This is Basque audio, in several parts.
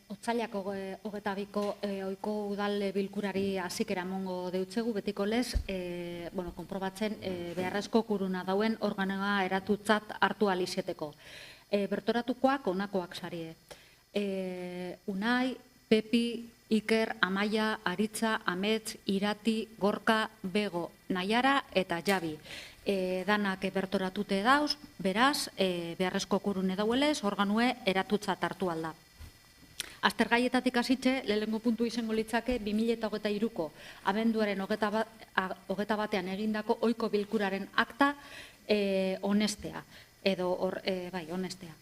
otsailak 22ko ohiko udal bilkurari hasikera emango deutzegu betiko lez, konprobatzen beharrezko kuruna dauen organoa eratutzat hartu ahal izeteko. Bertoratukoak honakoak sarie. Unai, Pepi, Iker, Amaia, Aritza, Amets, Irati, Gorka, Bego, Naiara eta Jabi. Danak bertoratute dauz, beraz, beharrezko kurune dauelez, organue eratutzat hartu alda. Aztergaietatik hasitxe, lehenengo puntu izango litzake 2023ko abenduaren 21 egindako ohiko bilkuraren akta honestea, edo honestea.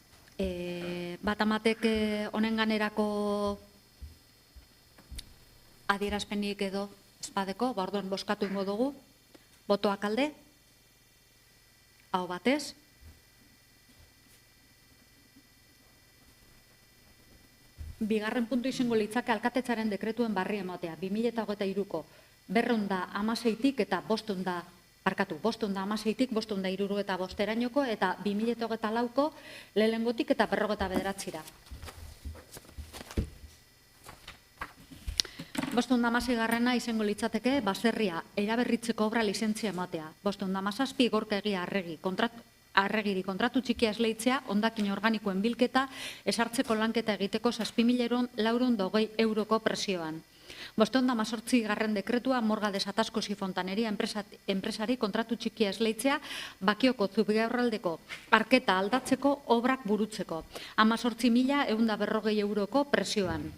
Batamatek honen ganerako adierazpenik edo espadeko, orduan bozkatu ingo dugu, botoak alde, hau batez. Bigarren puntu izango litzake alkatetzaren dekretuen barri ematea, 2023ko 216tik eta 516tik 565erainoko eta 2024ko lehenengotik eta 59ra. 516garrena izango litzateke baserria eraberritzeko obra lizentzia ematea. 517 Gorka Egia Arregiri kontratu txikia esleitzea, hondakin organikoen bilketa, esartzeko lanketa egiteko 7.420 euroko presioan. 518garren dekretua Morga Desatasko Fontaneria enpresari kontratu txikia esleitzea, Bakioko Zubigaurraldeko arketa aldatzeko obrak burutzeko. 18.140 euroko presioan.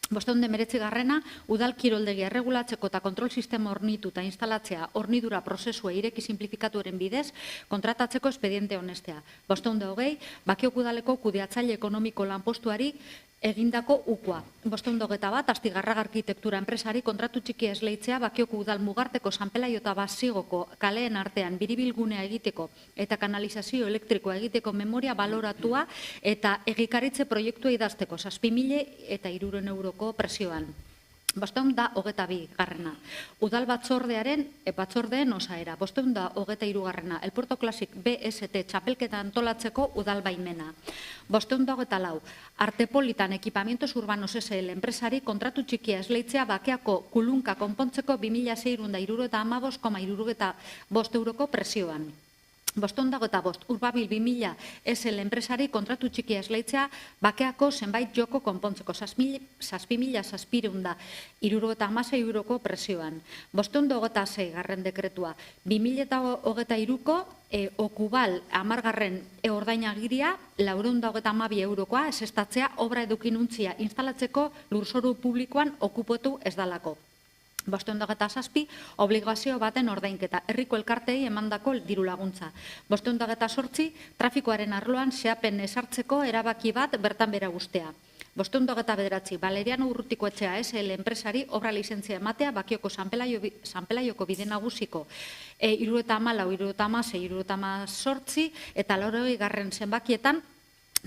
519garrena, udal kiroldegia erregulatzeko eta kontrol sistema hornitu eta instalatzea hornidura prozesua ireki simplifikatuaren bidez kontratatzeko espediente honestea. 520, Bakiok udaleko kudeatzaile ekonomiko lanpostuari egindako ukua. 521, Astigarraga Arkitektura enpresari kontratu txikia esleitzea, Bakioko udal mugarteko San Pelaio eta Basigoko kaleen artean biribilgunea egiteko eta kanalizazio elektrikoa egiteko memoria baloratua eta egikaritze proiektua idazteko 7.300 euroko presioan. 522garrena, udal batzordeen osaera. 523garrena, El Puerto Classic BST txapelketa antolatzeko udal baimena. 524, Artepolitan Equipamientos Urbanos SL enpresari kontratu txikia esleitzea Bakeako kulunka konpontzeko 2.675,75 euroko presioan. 525, Urbabil 2000 SL enpresari kontratu txikia esleitzea Bakeako zenbait joko konpontzeko 6.776 euroko presioan. 526garren dekretua 2023ko Okubal 10garren ordainagiria 432 eurokoa esestatzea obra edukinuntzia instalatzeko lurzoru publikoan okupatu ez dalako. 527, obligazio baten ordainketa, herriko elkartei emandako diru laguntza. 528, trafikoaren arloan zehapen esartzeko erabaki bat bertan bera guztea. 529, Valeriano Urrutiko etxea SL enpresari obra lizentzia ematea Bakioko San Pelaioko bide nagusiko 74, 76, 78 eta 80garren zenbakietan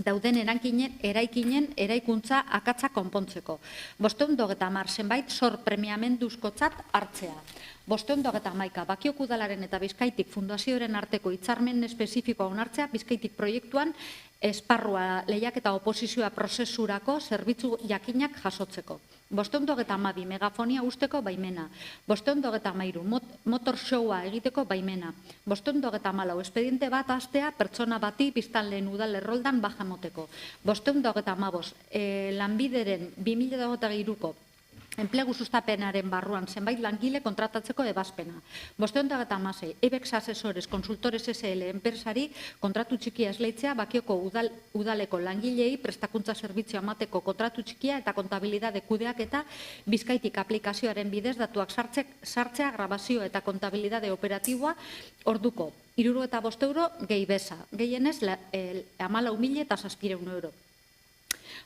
dauden eraikuntza akatsa konpontzeko. 530, zenbait zor premiamenduzkotzat hartzea. 531, Bakiok udalaren eta Bizkaitik fundazioaren arteko hitzarmen espezifikoa onartzea Bizkaitik proiektuan esparrua lehiaketa oposizioa prozesurako zerbitzu jakinak jasotzeko. 532, megafonia usteko baimena. 533, motor showa egiteko baimena. 534, espediente bat hastea pertsona bati biztanleen udal erroldan baja moteko. 535, lanbideren 2023ko enplegu sustapenaren barruan zenbait langile kontratatzeko ebazpena. 536, EBEX Asesores Consultores SL enpresari kontratu txikia esleitzea Bakioko udaleko langilei prestakuntza zerbitzua emateko kontratu txikia eta kontabilidade kudeak eta Bizkaitik aplikazioaren bidez datuak sartzea grabazio eta kontabilidade operatiboa orduko 75 euro gehi beza, gehienez 14.700 euro.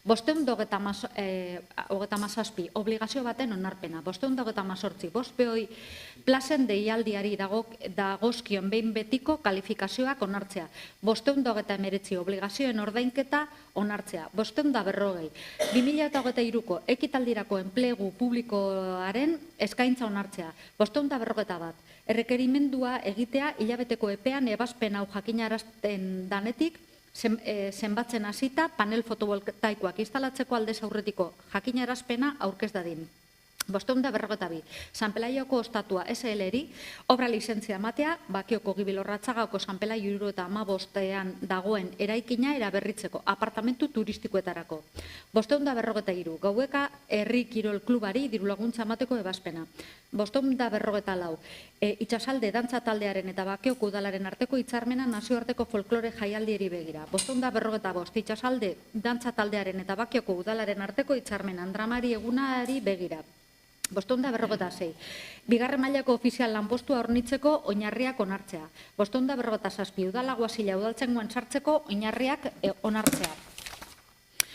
527, obligazio baten onarpena. 528, bostpeoi plazen deialdiari dagozkion behin betiko kalifikazioak onartzea. 529, obligazioen ordainketa onartzea. 540, 2023ko ekitaldirako enplegu publikoaren eskaintza onartzea. 541, errekerimendua egitea hilabeteko epean ebazpen hau jakinarazten danetik zenbatzen hasita panel fotovoltaikoak instalatzeko aldez aurretiko jakinarazpena aurkez dadin. 552. San Pelaioko Ostatua SL-eri obra lizentzia ematea, Bakioko Gibilorratzagako San Pelaio 75ean dagoen eraikina eraberritzeko apartamentu turistikoetarako. 553. Gaueka Herri Kirol Klubari dirulaguntza emateko ebazpena. 554. Itxasalde dantza taldearen eta Bakioko udalaren arteko hitzarmena nazioarteko folklore jaialdieri begira. 555. Itxasalde dantza taldearen eta Bakioko udalaren arteko hitzarmena Andramari egunari begira. 556. Bigarren mailako ofizial lanpostua hornitzeko oinarriak onartzea. 557. Udala Guasila udaltzaingoan sartzeko oinarriak onartzea.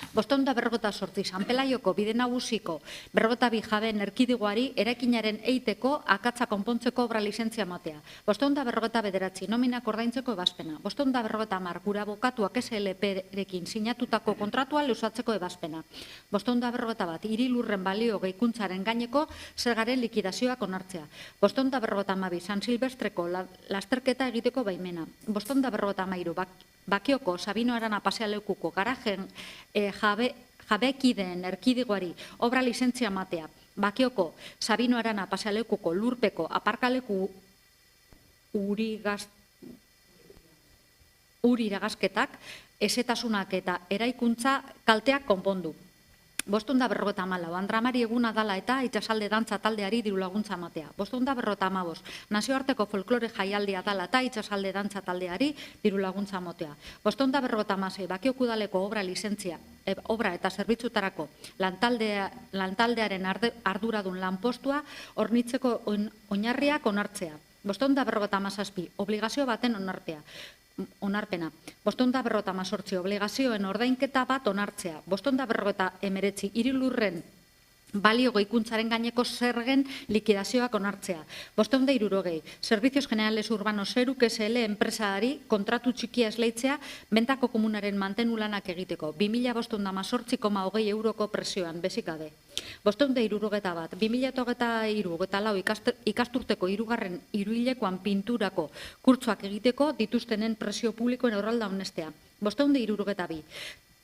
558. San Pelaioko bide nagusiko 52 jabeen erkidegoari eraikinaren eiteko akatsa konpontzeko obra lizentzia ematea. 559. Nominak ordaintzeko ebazpena. 550. Gure abokatuak SLP-rekin sinatutako kontratua luzatzeko ebazpena. 551. Hiri lurren balio gehikuntzaren gaineko zergaren likidazioak onartzea. 552. San Silvestreko lasterketa egiteko baimena. 553. Bakioko Sabino Arana pasealekuko garajen jabekideen erkidegoari obra lizentzia ematea. Bakioko Sabino Arana pasealekuko lurpeko aparkaleku uriragazketak, ezetasunak eta eraikuntza kalteak konpondu. 554. Andramari eguna dala eta itxasalde dantza taldeari dirulaguntza ematea. 555. Nazioarteko folklore jaialdia dala eta itxasalde dantza taldeari dirulaguntza ematea. 556. Bakioko udaleko obra lizentzia, obra eta zerbitzutarako lantaldearen arduradun lanpostua hornitzeko oinarriak onartzea. 557. Obligazio baten onarpena. 558. Obligazioen ordainketa bat onartzea. 559. Hiri lurren balio gehikuntzaren gaineko zergen likidazioak onartzea. 560. Servicios Generales Urbanos Seruk SL enpresari kontratu txikia esleitzea bentako komunaren mantenu-lanak egiteko. 2.518,20 euroko presioan, bezikade. 561. 2023 ikasturteko 3. hiruhilekoan pinturako kurtsoak egiteko dituztenen presio publikoen aurralda honestea. 562.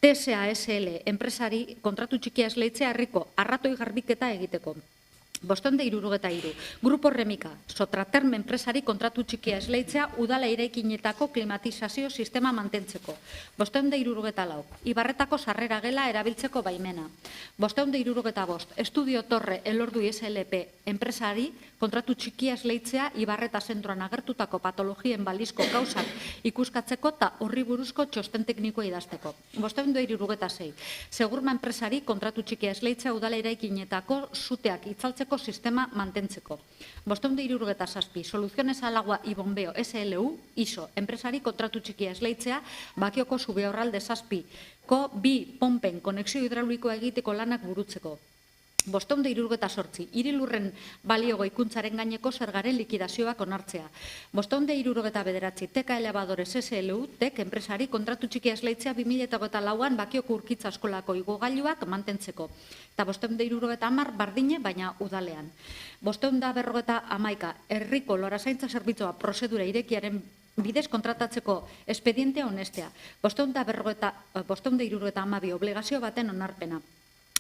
TSA-SL enpresari kontratu txikia esleitzea herriko arratoi garbiketa egiteko. 563. Grupo Remika, Sotraterm enpresari kontratu txikia esleitzea udala eraikinetako klimatizazio sistema mantentzeko. 564. Ibarretako sarrera gela erabiltzeko baimena. 565. Estudio Torre Elordu SLP enpresari kontratu txikia esleitzea Ibarreta zentroan agertutako patologien balizko kausak ikuskatzeko eta horri buruzko txosten teknikoa idazteko. 566. Segurma enpresari kontratu txikia esleitzea udala eraikinetako suteak itzaltzeko sistema mantentzeko. 567. Soluciones al agua y bombeo SLU ISO enpresari kontratu txikia esleitzea Bakioko Zubeaurralde 7ko 2 pompen konexio hidraulikoa egiteko lanak burutzeko. 568. Hiri lurren balio gehikuntzaren gaineko zergaren likidazioak onartzea. 569. Teka Elevadores SLU tek enpresari kontratu txikia esleitzea 2024an Bakioko Urkitza eskolako igogailuak mantentzeko. Eta 570 bardine baina udalean. 571. Herriko lorazaintza zerbitzua prozedura irekiaren bidez kontratatzeko espedientea honestea. 572. Obligazio baten onarpena.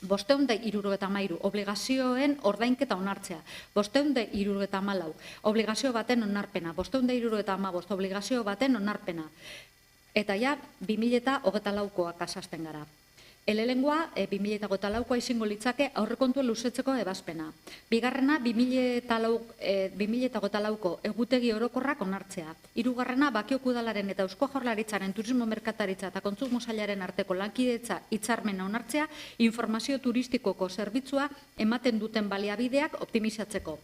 573. Obligazioen ordainketa onartzea. 574. Obligazio baten onarpena. 575. Obligazio baten onarpena. Eta ja, 2024koak asasten gara. Elelengua, 2024koa izango litzake aurrekontuen luzetzeko ebazpena. Bigarrena, 2024ko egutegi orokorrak onartzea. Hirugarrena, Bakioko udalaren eta Eusko Jaurlaritzaren turismo merkataritza eta kontsumo sailaren arteko lankidetza hitzarmena onartzea, informazio turistikoko zerbitzua ematen duten baliabideak optimizatzeko.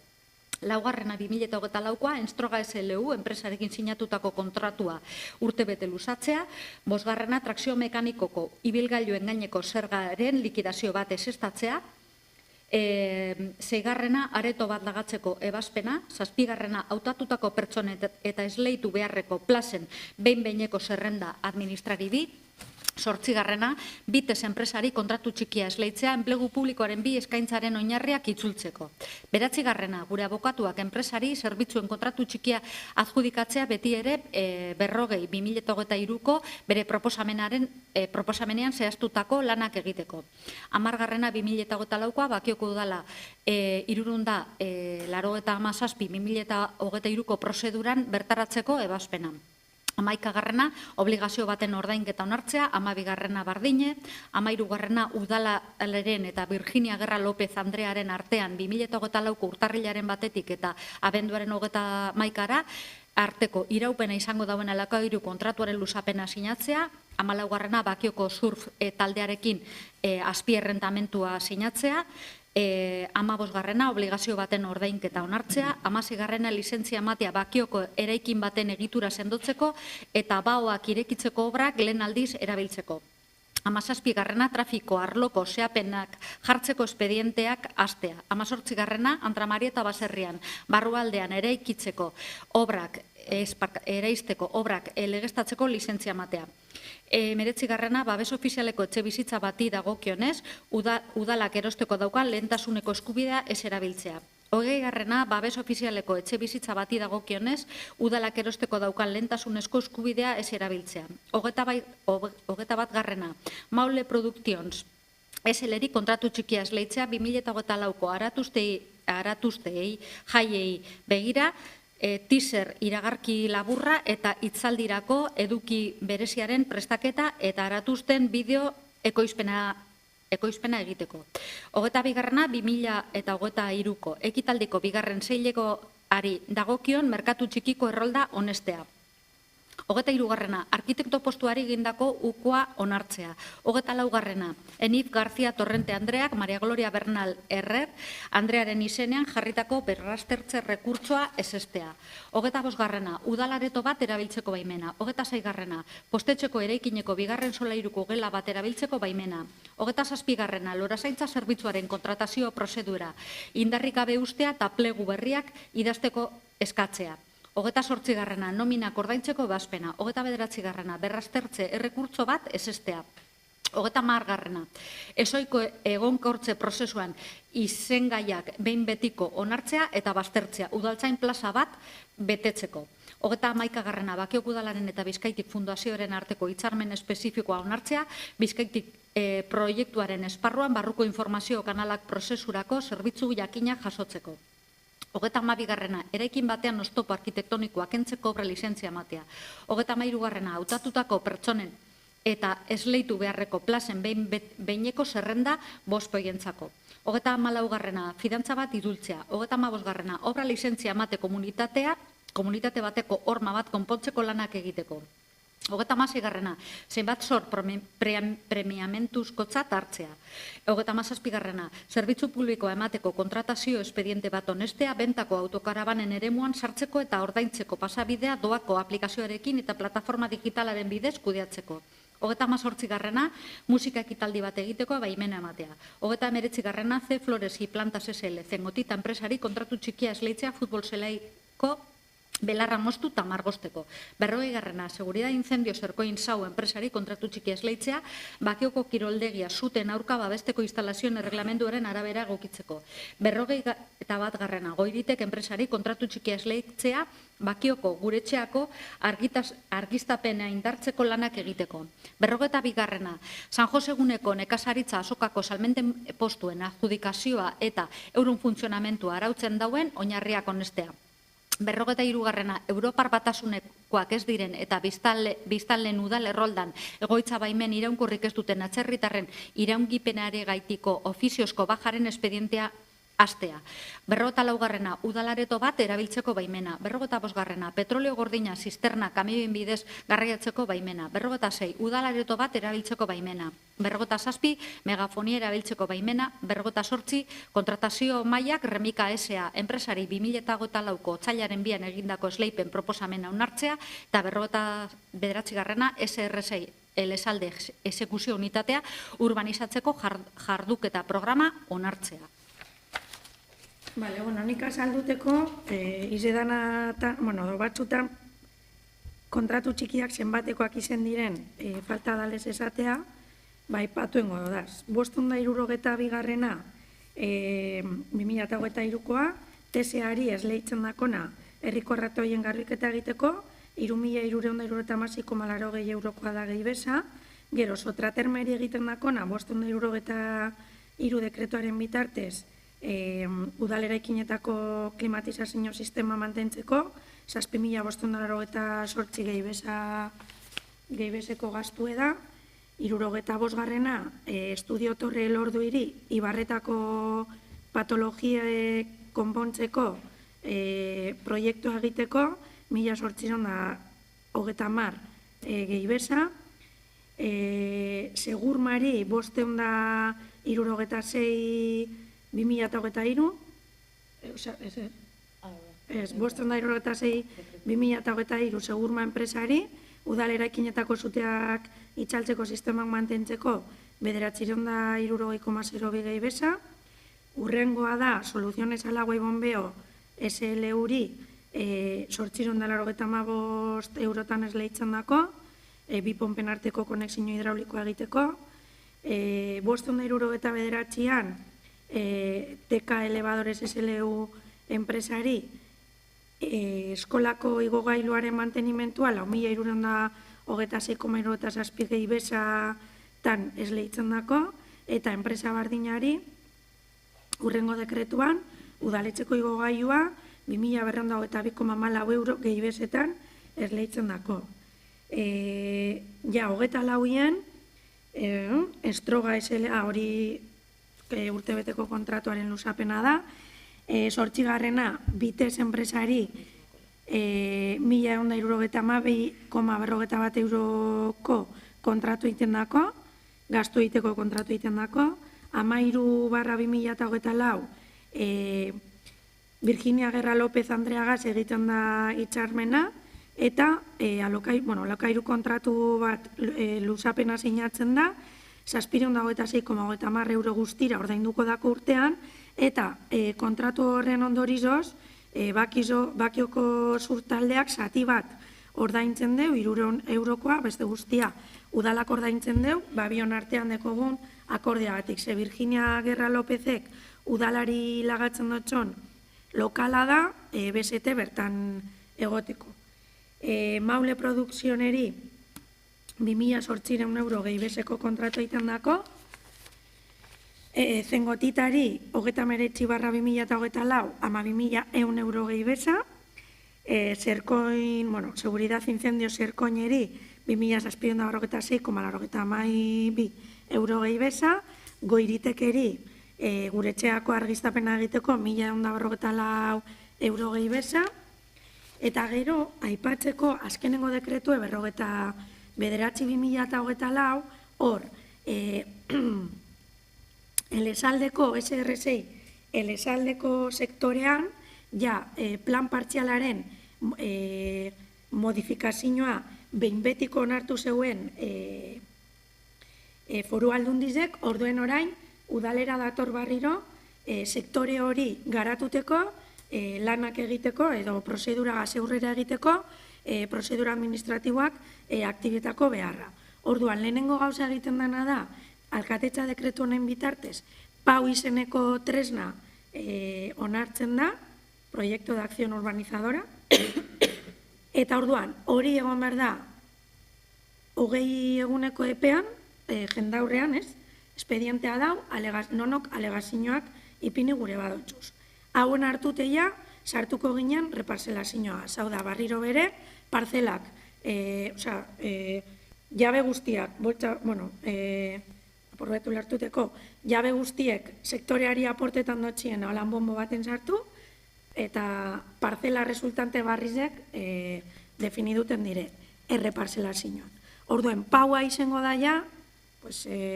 Laugarrena 2024koa Enstroga SLU enpresarekin sinatutako kontratua urtebete luzatzea. Bosgarrena trakzio mekanikoko ibilgailuen gaineko zergaren likidazio bat ezeztatzea. Seigarrena areto bat lagatzeko ebazpena. Zazpigarrena hautatutako pertsonen eta esleitu beharreko plazen behin-behineko zerrenda administratibi. Zortzigarrena, Bites enpresari kontratu txikia esleitzea enplegu publikoaren bi eskaintzaren oinarriak itzultzeko. Beratzigarrena, gure abokatuak enpresari zerbitzuen kontratu txikia adjudikatzea beti ere 2023ko bere proposamenean zehaztutako lanak egiteko. 10garrena 2024koa bakioko udala 387/2023ko prozeduran bertaratzeko ebazpena. 11garrena, obligazio baten ordainketa onartzea, 12garrena bardine, 13garrena udalaren eta Virginia Guerra López Andrearen artean 2024ko urtarrilaren batetik eta abenduaren 31ra arteko iraupena izango dauen alokairu kontratuaren luzapena sinatzea, 14garrena Bakioko surf taldearekin azpierrentamentua sinatzea, 15garrena obligazio baten ordainketa onartzea, 16garrena lizentzia ematea Bakioko eraikin baten egitura sendotzeko eta baoak irekitzeko obrak lehen aldiz erabiltzeko. 17garrena trafiko arloko zehapenak jartzeko espedienteak hastea. 18garrena Antramarieta baserrian barrualdean eraikitzeko obrak eraisteko obrak legeztatzeko lizentzia ematea. 19garrena babes ofizialeko etxe bizitza bati dagokionez, udalak erosteko daukan lehentasuneko eskubidea ez erabiltzea. 20garrena babes ofizialeko etxe bizitza bati dagokionez, udalak erosteko daukan lehentasunezko eskubidea ez erabiltzea. 21garrena Maule Productions SLri kontratu txikia esleitzea 2024ko aratuzteei jaiei begira, teaser iragarki laburra eta hitzaldirako eduki bereziaren prestaketa eta aratuzten bideo ekoizpena egiteko. 22garrena 2023ko ekitaldiko bigarren seilekoari dagokion merkatu txikiko errolda onestea. 23garrena arkitekto postuari egindako ukoa onartzea. 24garrena Enif García Torrente Andreak Maria Gloria Bernal Herrer Andrearen izenean jarritako berraztertze rekurtsoa ezestea. 25garrena udalareto bat erabiltzeko baimena. 26garrena postetxeko eraikineko bigarren solairuko gela bat erabiltzeko baimena. 27garrena lorazaintza zerbitzuaren kontratazio prozedura indarrik gabe ustea eta plegu berriak idazteko eskatzea. 28garrena nominak ordaintzeko ebazpena. 29garrena berraztertze errekurtso bat ezestea. 30garrena ezoiko egonkortze prozesuan izengaiak behin betiko onartzea eta baztertzea udaltzain plaza bat betetzeko. 31garrena Bakiok udalaren eta Bizkaitik fundazioaren arteko hitzarmen espezifikoa onartzea, Bizkaitik proiektuaren esparruan barruko informazio kanalak prozesurako zerbitzu jakinak jasotzeko. 32garrena eraikin batean oztopo arkitektonikoa kentzeko obra lizentzia ematea. 33garrena hautatutako pertsonen eta esleitu beharreko plazen behineko zerrenda 5 proientzako. 34garrena fidantza bat idultzea. 35garrena obra lizentzia emate komunitate bateko horma bat konpontzeko lanak egiteko. 36garrena zenbat zor premiamentuzkotzat hartzea. 37garrena zerbitzu publikoa emateko kontratazio espediente bat onestea, bentako autokarabanen eremuan sartzeko eta ordaintzeko pasabidea doako aplikazioarekin eta plataforma digitalaren bidez kudeatzeko. 38garrena musika ekitaldi bat egiteko baimena ematea. 39garrena C Flores y Plantas SL Zengotita enpresari kontratu txikia esleitzea futbol zelaiko belarra moztu eta margosteko. 40garrena seguridad incendio zerkoin zau enpresari kontratu txikia esleitzea, Bakioko kiroldegia zuten aurka babesteko instalazioen erreglamenduaren arabera egokitzeko. 41garrena Goiritek enpresari kontratu txikia esleitzea, Bakioko guretxeako argiztapena indartzeko lanak egiteko. 42garrena San Joseguneko nekazaritza azokako salmenten postuen adjudikazioa eta euron funtzionamentua arautzen dauen oinarriak onestea. 43garrena Europar Batasunekoak ez diren eta biztanleen udal erroldan egoitza baimen iraunkorrik ez duten atzerritarren iraungipenare gaitiko ofiziozko bajaren espedientea hastea. 44garrena udalareto bat erabiltzeko baimena. 45garrena petroleo gordina zisterna kamioen bidez garraiatzeko baimena. 46 udalareto bat erabiltzeko baimena. 47 megafonia erabiltzeko baimena. 48 kontratazio mailak Remika S.A. enpresari 2024ko otsailaren 2an egindako esleipen proposamena onartzea eta 49garrena SR6 Elesalde exekuzio unitatea urbanizatzeko jarduketa programa onartzea. Nik azalduteko, izedana, batzutan, kontratu txikiak zenbatekoak izen diren falta dalez esatea, bai patuengo dodaz. 572 2023koa, TSA-ari esleitzen dakona herriko erratoien garbiketa egiteko, 3.376,80 eurokoa da gehi besa, gero Sotratermeri egiten dakona 573 dekretuaren bitartez, udalera-ikinetako klimatizazio sistema mantentzeko, 7.588 gehi beseko gaztue da, 75garrena estudio torre elorduiri Ibarretako patologia konpontzeko proiektua egiteko, 1.830 gehi besa, Segurmari 576/2023, 576/2023 Segurma enpresari, udalera ikinetako zuteak itxaltzeko sistemak mantentzeko 970,02 gehi besa, urrengoa da Soluciones al Agua y Bombeo SLU-ri 895 eurotan esleitzen dako, bi ponpen arteko konexio hidraulikoa egiteko, 579an TK Elevadores SLU enpresari eskolako igogailuaren mantenimentua 4.326,07 gehi besatan esleitzen dako, eta enpresa bardinari urrengo dekretuan udaletxeko igogailua 2.222,14 euro gehi besetan esleitzen dako. Ja, 24an, Estroga SLA hori urtebeteko kontratuaren luzapena da, 8garrena Bitez enpresari 1.192,41 euroko kontratu egiten dako, gastu egiteko kontratu egiten dako, 13/2024 Virginia Guerra López Andreagaz egiten da hitzarmena, eta alokairu kontratu bat luzapena sinatzen da, 726,30 euro guztira ordainduko dako urtean, eta kontratu horren ondorizoz, Bakioko zurtaldeak zati bat ordaintzen deu, 300 eurokoa, beste guztia udalak ordaintzen deu, bion artean dekogun akordiagatik. Ze Virginia Guerra Lópezek udalari lagatzen dutxon lokala da, besete bertan egoteko. Maule Produkzioneri 2.800 euro gehi beseko kontratu egiten dako, Zengotitari 39/2024 12.100 euro gehi besa, Zerkoin, Seguridad Incendio Zerkoineri 2.646,92 euro gehi besa, Goiritekeri guretxeako argiztapena egiteko 1.144 euro gehi besa, eta gero, aipatzeko azkenengo dekretu 49/2024 hor, Elesaldeko SR6, Elesaldeko sektorean, ja, plan partzialaren modifikazioa behin betiko onartu zeuen foru aldundizek, orduen orain, udalera dator barriro, sektore hori garatuteko, lanak egiteko, edo prozedura gazeurrera egiteko, prozedura administratiboak aktibietako beharra. Orduan, lehenengo gauza egiten dena da, alkatetza dekretu honen bitartez, PAU izeneko tresna onartzen da, Proyecto de Acción Urbanizadora, eta orduan, hori egon behar da, 20 eguneko epean, jendaurrean, espedientea dau, nonok alegazioak ipini gure badotxuz. Hauen hartuteia, sartuko ginen reparzelazioa. Zau da, barriro bere, parzelak, jabe guztiak, aporbetu lartuteko, jabe guztiek sektoreari aportetan dotxien holan bombo baten sartu, eta parzela resultante barrizek definiduten dire, erreparzelazioan. Orduen, paua izango daia,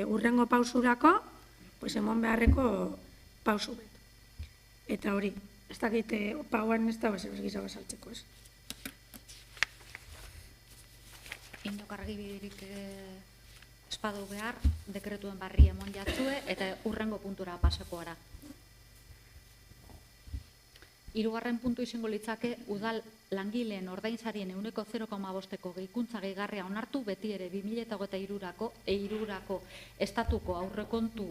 urrengo pausurako, emon beharreko pausu bet. Eta hori, ez dakite pauan ez da bezero gisa basaltzeko, ez? Indok argibiderik espadu behar, dekretuen barri emon jatzue, eta urrengo puntura pasako gara. Hirugarren puntu izango litzake udal langileen ordainsarien 0,5%ko gehikuntza gehigarria onartu beti ere 2023rako estatuko aurrekontu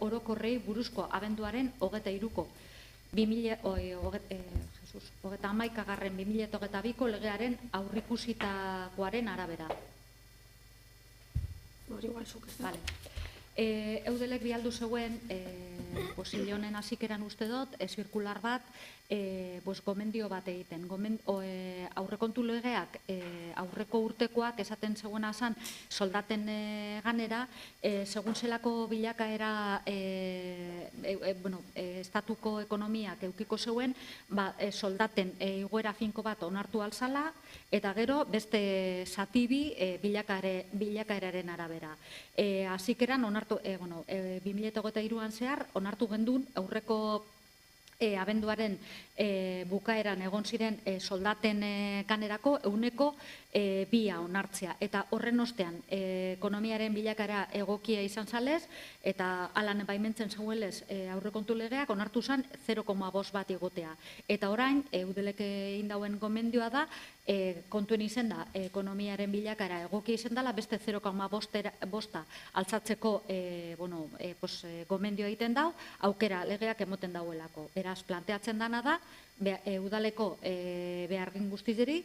orokorrei buruzko abenduaren 23ko 2022ko legearen aurrikusitakoaren arabera. Hori igual zuk ez da. Vale. Eudelek bialdu zeuen, hile honen hasikeran uste dut, zirkular bat, gomendio bat egiten. Aurrekontu legeak, aurreko urtekoak esaten zegoena zan, soldaten ganera, segun zelako bilakaera estatuko ekonomiak eukiko zeuen, soldaten igoera finko bat onartu alzala, eta gero beste zatibi bilakaeraren arabera. Hasikeran onartu 2023an zehar, onartu gendun aurreko abenduaren bukaeran egon ziren soldaten ganerako 2% onartzea. Eta horren ostean, ekonomiaren bilakaera egokia izan zalez, eta alan baimentzen zegoelez aurrekontu legeak onartu zen 0,5 bat igotea. Eta orain, Eudelek indauen gomendioa da, kontuen izen da, ekonomiaren bilakaera egokia izan dela, beste 0,5 altzatzeko gomendio egiten dau, aukera legeak emoten dauelako. Beraz, planteatzen dana da, udaleko behargin guztizeri,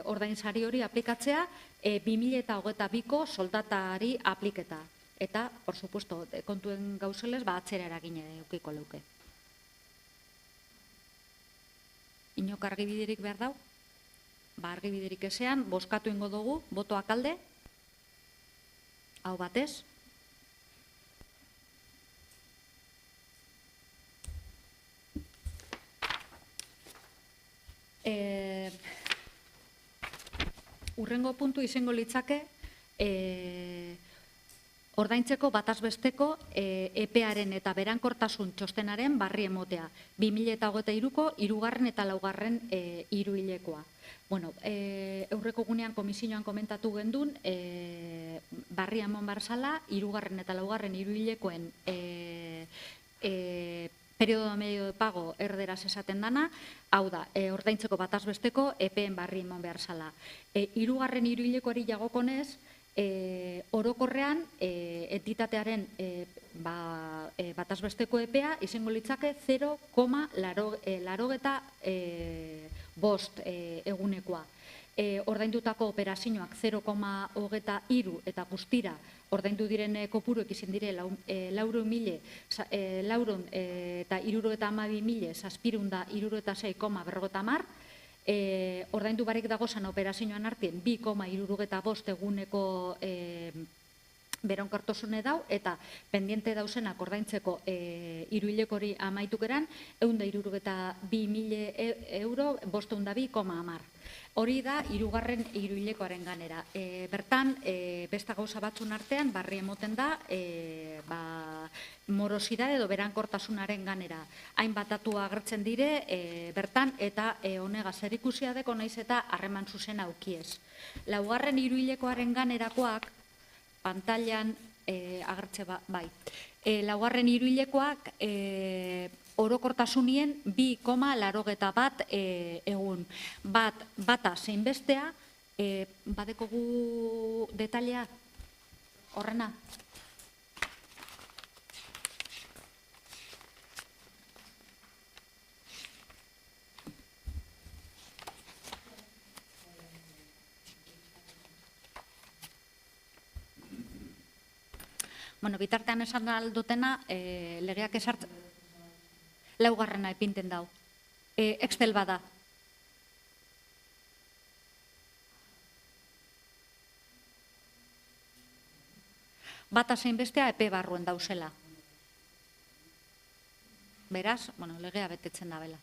ordainsari hori aplikatzea 2022ko soldatari apliketa. Eta, por supuesto, kontuen gauzelez, atzera eragin eukiko leuke. Inok argibiderik behar dau? Argibiderik ezean, bozkatu ingo dugu, botoak alde, hau batez. Urrengo puntu izango litzake, ordaintzeko batazbesteko EPEaren eta berankortasun txostenaren barri emotea. 2023ko 3. eta 4. hiruhilekoa. Aurreko gunean komisioan komentatu gendun, barri emon barzala, 3. eta 4. hiruhilekoen periodo medio de pago erderaz esaten dana, hau da, ordaintzeko batazbesteko EPEen barri emon behar zala. 3. hiruhilekoari jagokonez, orokorrean entitatearen batazbesteko EPEa izango litzake 0,85 egunekoa. Ordaindutako operazioak 0,23 eta guztira ordaindu diren kopuruek izan dire 4.712.706,50. Ordaindu barik dagozan operazioan artien 2,75 eguneko beronkartosune dau, eta pendiente dauzenak ordaintzeko hiruhilekori amaitukeran 162.000 euro, 502,10. Hori da 3. hiruhilekoaren ganera. Bertan, besta gauza batzun artean, barri emoten da, morosidade edo berankortasunaren ganera. Hainbat datu agertzen dire, bertan, eta honega zerikusia deko naiz eta harreman zuzen aukiez. 4. hiruhilekoaren ganerakoak, pantailan agertze bai. 4. hiruhilekoak orokortasunien 2,81 egun. Bata zein bestea, badekogu detailea horrena? Bitartean esan aldotena, legeak esart 4. epinten dau. Excel bada. Bata zein bestea epe barruen dauzela. Beraz, legea betetzen da bela.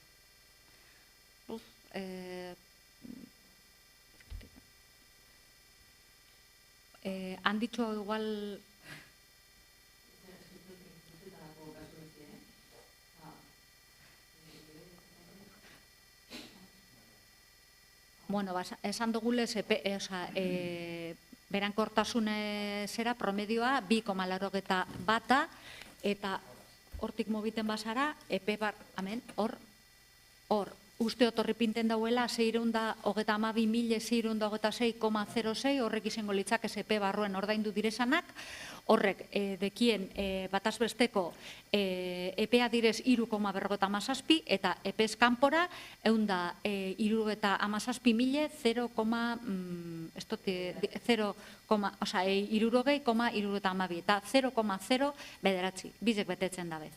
Han dicho igual... Esan dugulez, berankortasune zera promedioa 2,81 eta hortik mobiten bazara, epe bar, hor, hor, uste otorri pinten dauela 632.626,06, horrek izango litzake ZP barruen ordaindu direzanak, horrek dekien batazbesteko EPEA direz 3,57 eta EPEZ kanpora 360.000,062 eta 0,0 bizek betetzen dabe.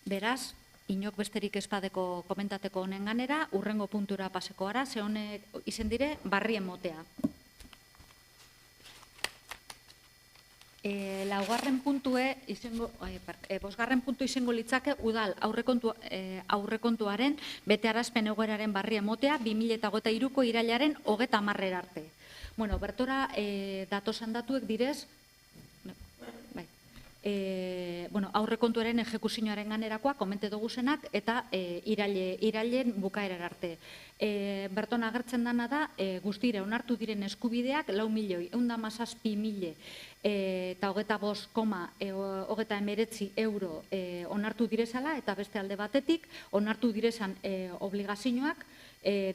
Beraz, inok besterik espadeko komentateko honen ganera, urrengo puntura paseko gara, ze honek izen dire, barrien motea. Bosgarren puntu izango litzake, udal aurrekontuaren betearazpen egoeraren barrien motea, 2023ko irailaren 30 arte. Bueno, bertora datosan datuek direz, aurrekontuaren ejekuzioaren ganerakoa, komente duguzenak, eta irailen bukaerar arte. Berton agertzen dana da, guztire onartu diren eskubideak 4.117.000 eta 25,39 euro onartu direzala, eta beste alde batetik, onartu direzan obligazioak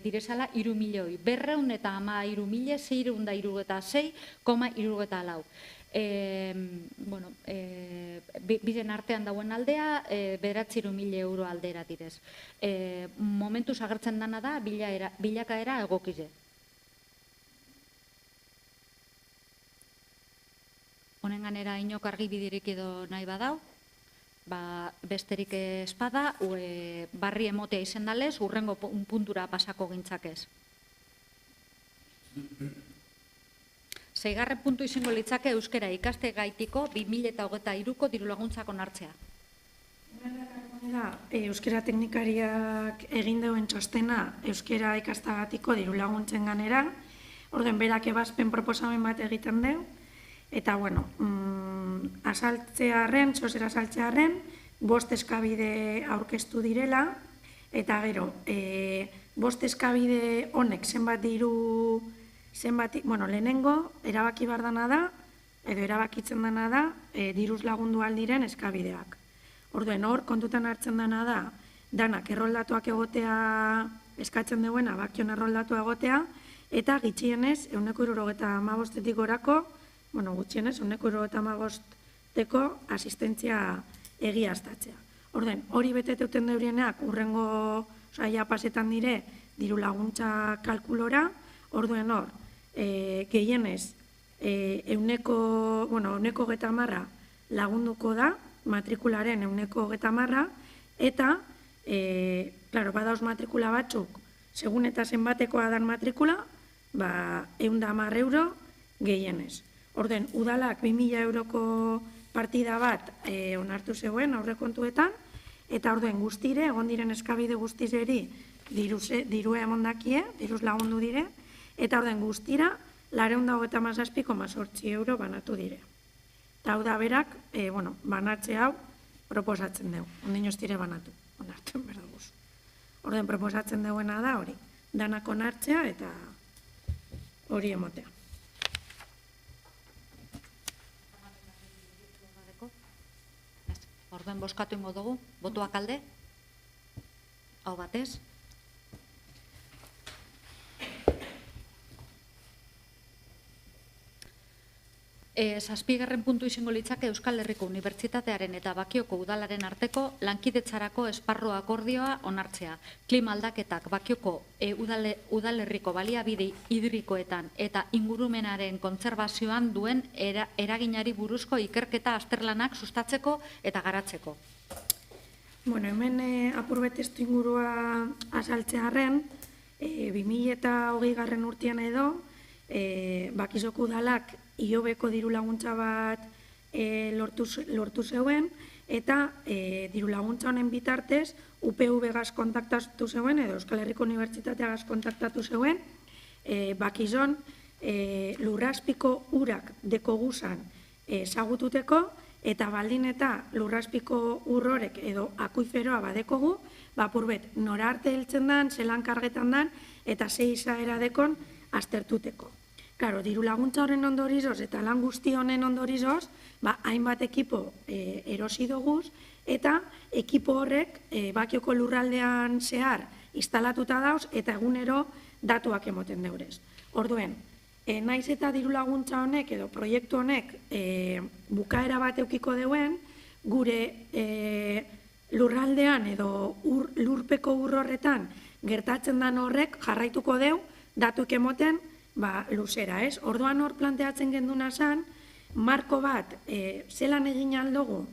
direzala 3.berreundetamairu.666,74. Biren artean dauen aldea, 900.000 euro aldera direz. Momentuz agertzen dana da, bilakaera egokize. Honen ganera inok argibiderik edo nahi badau, besterik espada, barri emotea izendalez, urrengo puntura pasako gintzakez. 6. puntu izango litzake euskera ikaste gaitiko 2023ko dirulaguntzak onartzea. Euskera teknikariak egin duen txostena euskera ikastagatiko dirulaguntzen ganera, orden berak ebazpen proposamen bat egiten du, eta txosera asaltzearen, 5 eskabide aurkeztu direla, eta gero, 5 eskabide honek zenbat diru, lehenengo, erabaki behar dana da, edo erabakitzen dana da, diruz lagundu aldiren eskabideak. Orduen hor, kontutan hartzen dana da, danak erroldatuak egotea, eskatzen duena, bakion erroldatua egotea, eta gitxienez, 175 gorako, gutxienez, 175 asistentzia egiaztatzea. Orduen, hori beteteuten deurienak, urrengo saia pasetan dire, diru laguntza kalkulora, orduen hor, gehienez, 130 lagunduko da, matrikularen 130, eta, badauz matrikula batzuk, segun eta zenbatekoa dan matrikula, 110 euro gehienez. Orden, udalak 2.000 euroko partida bat onartu zegoen aurrekontuetan, eta orduen guztire, egon diren eskabide guztizeri dirua emondakie, diruz lagundu dire, eta orden guztira, 427,8 euro banatu dire. Eta hau da berak, banatze hau proposatzen dugu. Ondin dire banatu, onartzen berduguz. Orden proposatzen duguena da hori, danak onartzea eta hori emotea. Orden boskatu ingo dugu, botuak alde? Hau batez? Zazpigarren puntu izango litzake Euskal Herriko Unibertsitatearen eta Bakioko udalaren arteko lankidetzarako esparru akordioa onartzea. Klima aldaketak Bakioko udalerriko baliabide hidrikoetan eta ingurumenaren kontserbazioan duen eraginari buruzko ikerketa azterlanak sustatzeko eta garatzeko. Hemen apurbet testu ingurua azaltzearen, 2020 urtean edo, Bakizoko udalak iobeko diru laguntza bat lortu zeuen, eta diru laguntza honen bitartez UPV gaz kontaktatu zeuen, edo Euskal Herriko Unibertsitatea gaz kontaktatu zeuen, Bakizon lurrazpiko urak deko guzan zagututeko, eta baldin eta lurrazpiko urrorek edo akuiferoa badekogu, apurbet nora arte heltzen dan, zelan kargetan dan, eta ze izaera dekon aztertuteko. Claro, diru laguntza horren ondorizoz eta lan guzti honen ondorizoz, hainbat ekipo erosi doguz, eta ekipo horrek Bakioko lurraldean zehar instalatuta dauz eta egunero datuak emoten deurez. Orduen, naiz eta diru laguntza honek edo proiektu honek bukaera bat eukiko deuen, gure lurraldean edo lurpeko horretan gertatzen dan horrek jarraituko deu datuk emoten luzera, ez? Orduan hor planteatzen genduna zan, marko bat zelan egin aldugu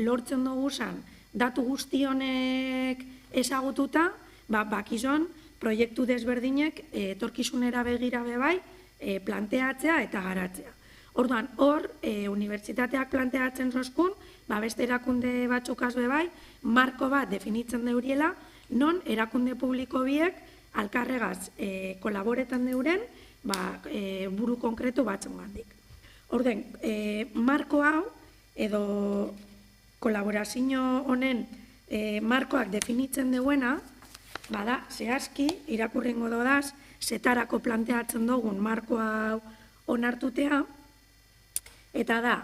lortzen dugu zan datu guzti honek ezagututa, bakizon proiektu desberdinek etorkizunera begira bebai planteatzea eta garatzea. Orduan, hor, unibertsitateak planteatzen zoskun, beste erakunde batzukaz bebai, marko bat definitzen deuriela, non erakunde publiko biek alkarregaz kolaboretan deuren buru konkretu batzen gandik. Orden, marko hau, edo kolaborazio honen markoak definitzen deuena, bada, zehazki, irakurrengo dodaz, zetarako planteatzen dugun marko hau onartutea, eta da,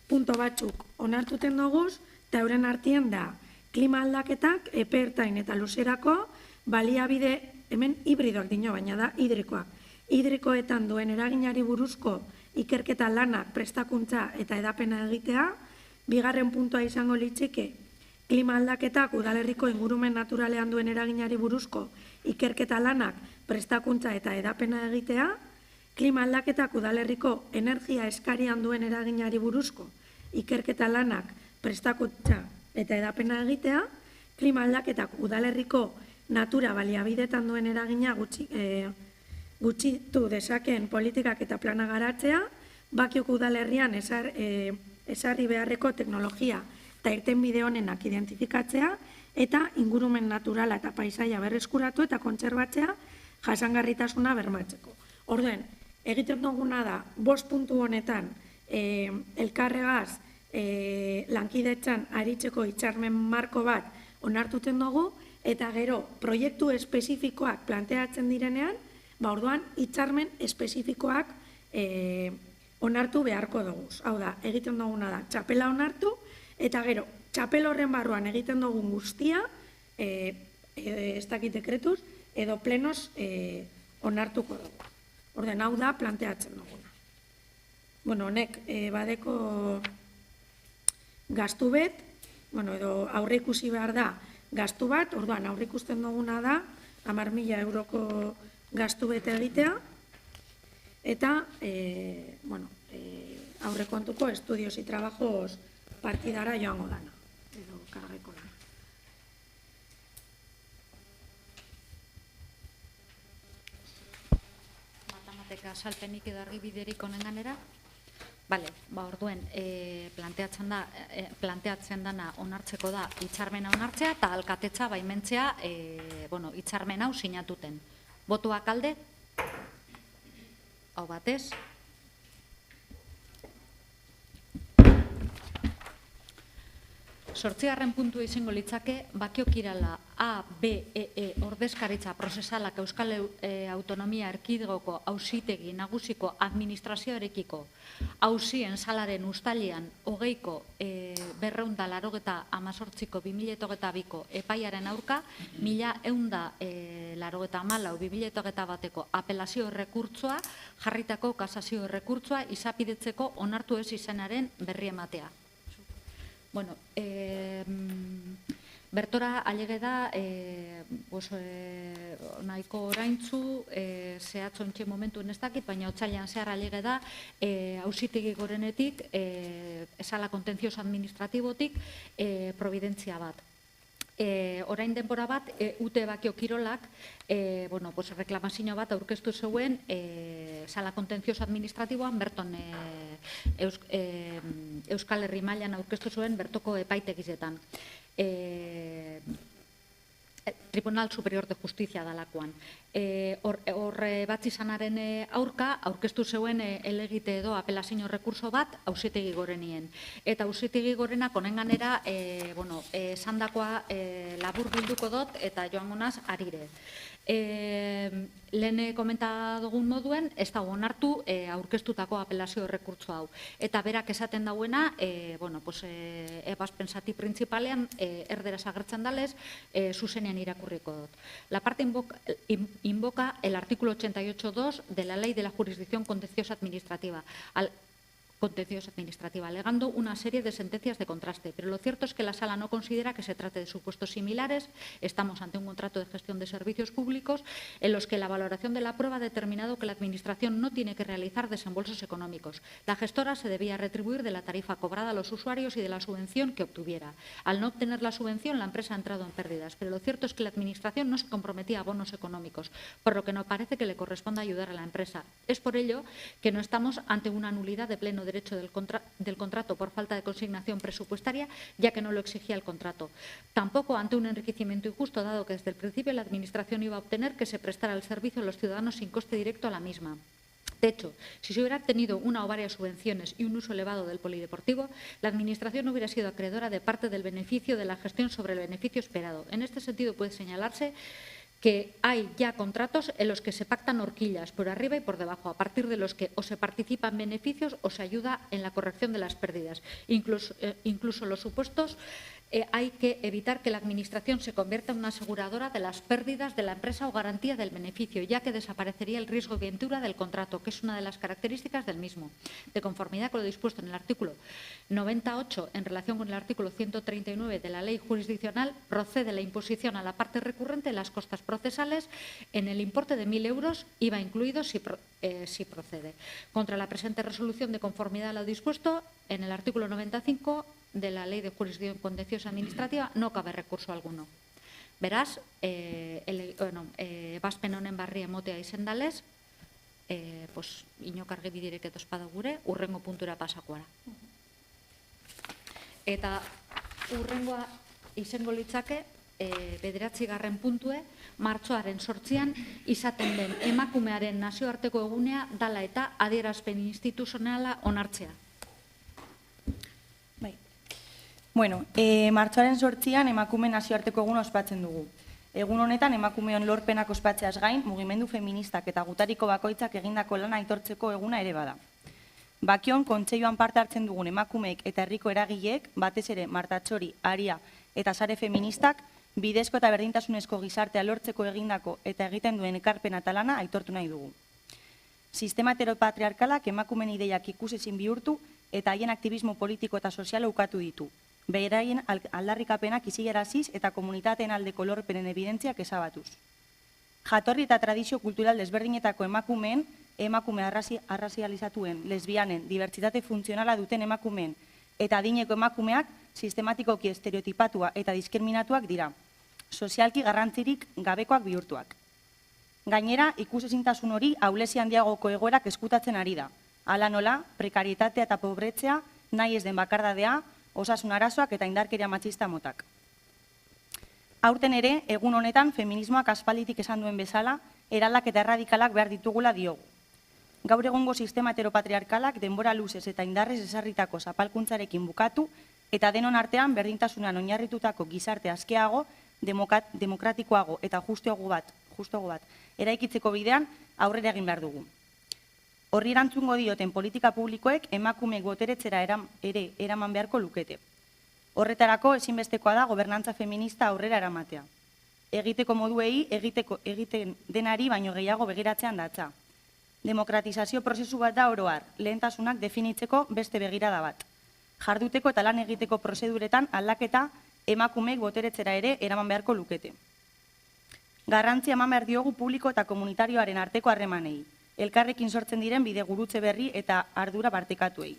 punto batzuk onartuten duguz, eta euren artien da, klima aldaketak, epertain eta luzerako, baliabide, hemen hibridoak dino, baina da, hidrikoak. Hidrikoetan duen eraginari buruzko ikerketa lanak prestakuntza eta edapena egitea, bigarren puntua izango litzike, klima aldaketak udalerriko ingurumen naturalean duen eraginari buruzko ikerketa lanak prestakuntza eta edapena egitea, klima aldaketak udalerriko energia eskarian duen eraginari buruzko ikerketa lanak prestakuntza eta edapena egitea, klima aldaketak udalerriko natura baliabidetan duen eragina gutxitu dezakeen politikak eta plana garatzea, Bakioko udalerrian ezarri beharreko teknologia eta irtenbide honenak identifikatzea, eta ingurumen naturala eta paisaia berreskuratu eta kontserbatzea jasangarritasuna bermatzeko. Orduen, egiten duguna da, 5 puntu honetan elkarregaz lankidetzan aritzeko hitzarmen marko bat onartuten dugu, eta gero proiektu espezifikoak planteatzen direnean, orduan hitzarmen espezifikoak onartu beharko dugu. Hau da, egiten duguna da, txapela onartu, eta gero, txapel horren barruan egiten dugun guztia, ez dakit dekretuz, edo plenos onartuko dugu. Orden, hau da, planteatzen duguna. Honek, badeko gastu bet, edo aurre ikusi behar da gastu bat, orduan, aurre ikusten duguna da, 10.000 euroko gastu bet egitea, eta, aurrekontuko estudios y trabajos partidara joango dana, edo kargeko dana. Matematika salpenik edo argibiderik honen ganera? Bale, orduen, planteatzen dana onartzeko da hitzarmena onartzea eta alkatetza baimentzea hitzarmen hau sinatuten. Botuak alde? Hau batez? Zortzigarren puntu izango litzake, Bakiokirala A, B, E ordezkaritza prozesalak Euskal Autonomia Erkidegoko auzitegi nagusiko administrazioarekiko auzien salaren ustalian 20/488ko 2022ko epaiaren aurka 1184/2021ko apelazio errekurtsoa jarritako kasazio errekurtsoa izapidetzeko onartu ez izanaren berri ematea. Bertora alege da, nahiko oraintzu, zehatz ontxe momentuen ez dakit, baina otsailean zehar alege da, auzitegi gorenetik, esala kontentzioz administratibotik, providentzia bat. Orain denbora bat, UTE Bakio Kirolak, reklamazio bat aurkeztu zeuen sala kontentzioz administratiboan berton Euskal Herri mailan aurkeztu zuen bertoko epaitegizetan. Tribunal Superior de Justizia dalakoan. Hor bat izanaren aurka, aurkeztu zeuen elegite edo apelazio rekurso bat Auzitegi Gorenien. Eta Auzitegi Gorenak honen ganera, esandakoa labur bilduko dut eta joango naz harire. Lehen komenta dugun moduen, ez dago onartu aurkeztutako apelazio rekurtso hau. Eta berak esaten dauena, ebazpen zati printzipalean, erderaz agertzen dalez, zuzenean irakurriko dut. La parte invoca el artículo 88.2 de la Ley de la Jurisdicción Contenciosa Administrativa, alegando una serie de sentencias de contraste. Pero lo cierto es que la Sala no considera que se trate de supuestos similares. Estamos ante un contrato de gestión de servicios públicos en los que la valoración de la prueba ha determinado que la Administración no tiene que realizar desembolsos económicos. La gestora se debía retribuir de la tarifa cobrada a los usuarios y de la subvención que obtuviera. Al no obtener la subvención, la empresa ha entrado en pérdidas. Pero lo cierto es que la Administración no se comprometía a bonos económicos, por lo que no parece que le corresponda ayudar a la empresa. Es por ello que no estamos ante una nulidad de pleno derecho del contrato por falta de consignación presupuestaria, ya que no lo exigía el contrato. Tampoco ante un enriquecimiento injusto, dado que desde el principio la Administración iba a obtener que se prestara el servicio a los ciudadanos sin coste directo a la misma. De hecho, si se hubiera obtenido una o varias subvenciones y un uso elevado del polideportivo, la Administración no hubiera sido acreedora de parte del beneficio de la gestión sobre el beneficio esperado. En este sentido, puede señalarse que hay ya contratos en los que se pactan horquillas por arriba y por debajo, a partir de los que o se participa en beneficios o se ayuda en la corrección de las pérdidas. Incluso los supuestos hay que evitar que la Administración se convierta en una aseguradora de las pérdidas de la empresa o garantía del beneficio, ya que desaparecería el riesgo de ventura del contrato, que es una de las características del mismo. De conformidad con lo dispuesto en el artículo 98, en relación con el artículo 139 de la Ley Jurisdiccional, procede la imposición a la parte recurrente de las costas procesales en el importe de 1.000 euros, IVA incluido si procede. Contra la presente resolución de conformidad a lo dispuesto en el artículo 95 de la Ley de Jurisdicción Contenciosa Administrativa no cabe recurso alguno. Beraz, ebazpen honen barri emotea izen dalez, inok argi bidirek edo espada gure, urrengo puntura pasakoara. Eta urrengoa izango litzake, 9. puntue, martxoaren 8an izaten den emakumearen nazioarteko egunea dala eta adierazpen instituzionala onartzea. Bueno, martxoaren 8an emakume nazioarteko eguna ospatzen dugu. Egun honetan emakumeon lorpenak ospatzeaz gain, mugimendu feministak eta gutariko bakoitzak egindako lana aitortzeko eguna ere bada. Bakion kontseiluan parte hartzen dugun emakumeek eta herriko eragileek, batez ere Marta Txori, Aria eta Sare Feministak, bidezko eta berdintasunezko gizartea lortzeko egindako eta egiten duen ekarpena eta lana aitortu nahi dugu. Sistema heteropatriarkalak emakumeen ideiak ikusezin bihurtu eta haien aktivismo politiko eta soziala ukatu ditu. Beraien aldarrikapenak isilaraziz eta komunitateen aldeko lorpenen ebidentziak ezabatuz. Jatorri eta tradizio kultural desberdinetako emakumeen, emakume arrazializatuen, lesbianen, dibertsitate funtzionala duten emakumeen eta adineko emakumeak sistematikoki estereotipatua eta diskriminatuak dira, sozialki garrantzirik gabekoak bihurtuak. Gainera, ikusezintasun hori ahulezi handiagoko egoerak eskutatzen ari da. Hala nola, prekarietatea eta pobretzea, nahi ez den bakardadea, osasun arazoak eta indarkeria matxista motak. Aurten ere, egun honetan, feminismoak aspalditik esan duen bezala, eraldak eta erradikalak behar ditugula diogu. Gaur egungo sistema heteropatriarkalak denbora luzez eta indarrez ezarritako zapalkuntzarekin bukatu eta denon artean berdintasunan oinarritutako gizarte askeago, demokratikoago eta justuago bat eraikitzeko bidean aurrera egin behar dugu. Horri erantzungo dioten politika publikoek emakumeek boteretzera ere eraman beharko lukete. Horretarako ezinbestekoa da gobernantza feminista aurrera eramatea. Egiteko moduei egiten denari baino gehiago begiratzean datza. Demokratizazio prozesu bat da oro har, lehentasunak definitzeko beste begirada bat. Jarduteko eta lan egiteko prozeduretan aldaketa emakumeek boteretzera ere eraman beharko lukete. Garrantzia eman behar diogu publiko eta komunitarioaren arteko harremanei, elkarrekin sortzen diren bide gurutze berri eta ardura partekatuei.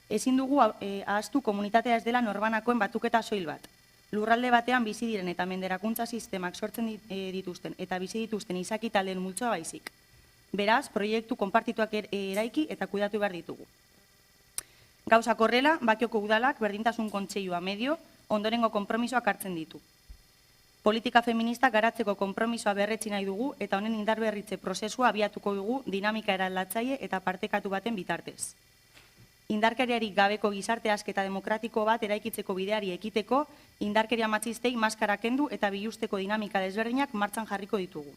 Ezin dugu ahaztu komunitatea ez dela norbanakoen batuketa soil bat. Lurralde batean bizi diren eta menderakuntza sistemak sortzen dituzten eta bizi dituzten izaki taldeen multzoa baizik. Beraz, proiektu konpartituak eraiki eta kuidatu behar ditugu. Gauzak horrela, Bakioko udalak berdintasun kontseilua medio ondorengo konpromisoak hartzen ditu. Politika feministak garatzeko konpromisoa berretsi nahi dugu eta honen indarberritze prozesua abiatuko dugu dinamika eraldatzaile eta partekatu baten bitartez. Indarkeriarik gabeko gizarte asketa demokratiko bat eraikitzeko bideari ekiteko, indarkeria matxistei maskara kendu eta bilusteko dinamika desberdinak martxan jarriko ditugu.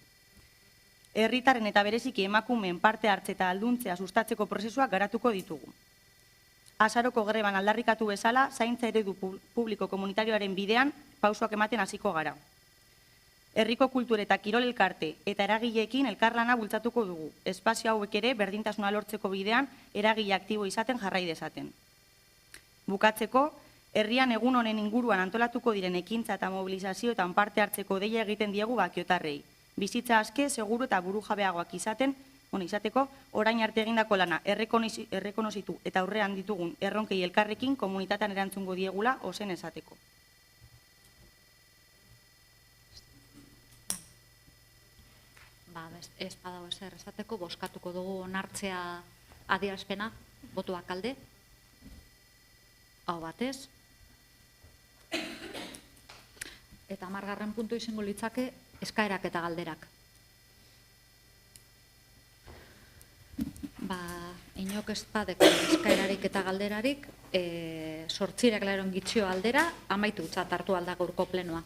Herritarren eta bereziki emakumeen parte hartze eta alduntzea sustatzeko prozesuak garatuko ditugu. Azaroko greban aldarrikatu bezala, zaintza eredu publiko komunitarioaren bidean pausoak ematen hasiko gara. Herriko kultur eta kirol elkarte eta eragileekin elkarlana bultzatuko dugu. Espazio hauek ere berdintasuna lortzeko bidean eragile aktibo izaten jarrai dezaten. Bukatzeko, herrian egun honen inguruan antolatuko diren ekintza eta mobilizazioetan parte hartzeko deia egiten diegu bakiotarrei. Bizitza aske, seguru eta burujabeagoak izateko, orain arte egindako lana errekonozitu eta aurrean ditugun erronkei elkarrekin komunitatean erantzungo diegula ozen esateko. Ez badago ezer esateko, bozkatuko dugu onartzea adierazpena, botuak alde. Hau batez. Eta 10. puntu izango litzake eskaerak eta galderak. Inok ez badeko eskaerarik eta galderarik, 8 gitxio aldera, amaitu hartu alda gaurko plenoa.